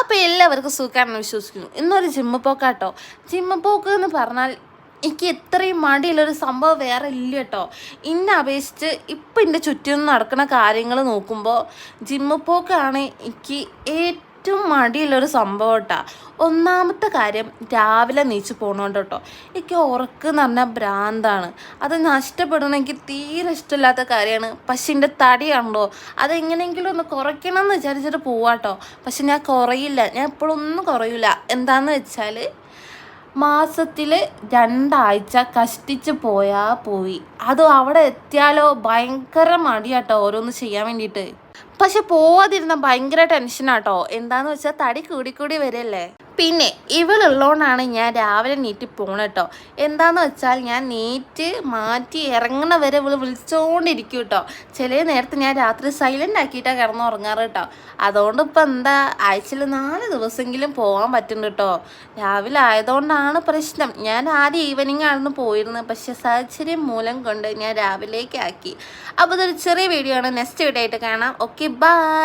അപ്പോൾ എല്ലാവർക്കും സുഖമാണെന്ന് വിശ്വസിക്കുന്നു. ഇന്നൊരു ജിമ്മ് പോക്കാട്ടോ. ജിമ്മ് പോക്ക് എന്ന് പറഞ്ഞാൽ എനിക്ക് ഇത്രയും മടിയുള്ളൊരു സംഭവം വേറെ ഇല്ല കേട്ടോ. ഇന്നെ അപേക്ഷിച്ച് ഇപ്പം എൻ്റെ ചുറ്റും നടക്കുന്ന കാര്യങ്ങൾ നോക്കുമ്പോൾ ജിമ്മ് പോക്കാണ് എനിക്ക് ഏറ്റവും മടിയുള്ളൊരു സംഭവം കേട്ടോ. ഒന്നാമത്തെ കാര്യം രാവിലെ നീച്ച് പോകണോണ്ട് കേട്ടോ. എനിക്ക് ഉറക്കെന്ന് പറഞ്ഞാൽ ഭ്രാന്താണ്. അത് നഷ്ടപ്പെടണമെങ്കിൽ തീരെ ഇഷ്ടമില്ലാത്ത കാര്യമാണ്. പക്ഷെ എൻ്റെ തടി കണ്ടോ, അതെങ്ങനെയെങ്കിലും ഒന്ന് കുറയ്ക്കണം എന്ന് വിചാരിച്ചിട്ട് പോവാട്ടോ. പക്ഷെ ഞാൻ കുറയില്ല, ഞാൻ എപ്പോഴൊന്നും കുറയില്ല. എന്താണെന്ന് വെച്ചാൽ മാസത്തിൽ 2 ആഴ്ച കഷ്ടിച്ച് പോയാൽ പോയി. അത് അവിടെ എത്തിയാലോ ഭയങ്കര മടിയാട്ടോ ഓരോന്ന് ചെയ്യാൻ വേണ്ടിയിട്ട്. പക്ഷെ പോവാതിരുന്ന ഭയങ്കര ടെൻഷനാട്ടോ. എന്താന്ന് വെച്ചാൽ തടി കൂടി വരല്ലേ. പിന്നെ ഇവളുള്ളതുകൊണ്ടാണ് ഞാൻ രാവിലെ നീറ്റ് പോകണം കേട്ടോ. എന്താന്ന് വെച്ചാൽ ഞാൻ നീറ്റ് മാറ്റി ഇറങ്ങണ വരെ ഇവള് വിളിച്ചുകൊണ്ടിരിക്കും കേട്ടോ. ചില നേരത്ത് ഞാൻ രാത്രി സൈലൻ്റ് ആക്കിയിട്ടാണ് കിടന്നുറങ്ങാറ് കേട്ടോ. അതുകൊണ്ട് ഇപ്പം എന്താ, ആഴ്ചയിൽ 4 ദിവസമെങ്കിലും പോകാൻ പറ്റുന്നുണ്ട് കേട്ടോ. രാവിലെ ആയതുകൊണ്ടാണ് പ്രശ്നം. ഞാൻ ആദ്യം ഈവനിങ് ആയിരുന്നു പോയിരുന്നത്, പക്ഷെ സാഹചര്യം മൂലം കൊണ്ട് ഞാൻ രാവിലേക്ക് ആക്കി. അപ്പോൾ ഇതൊരു ചെറിയ വീഡിയോ ആണ്. നെക്സ്റ്റ് വീഡിയോ ആയിട്ട് കാണാം. Okay, by.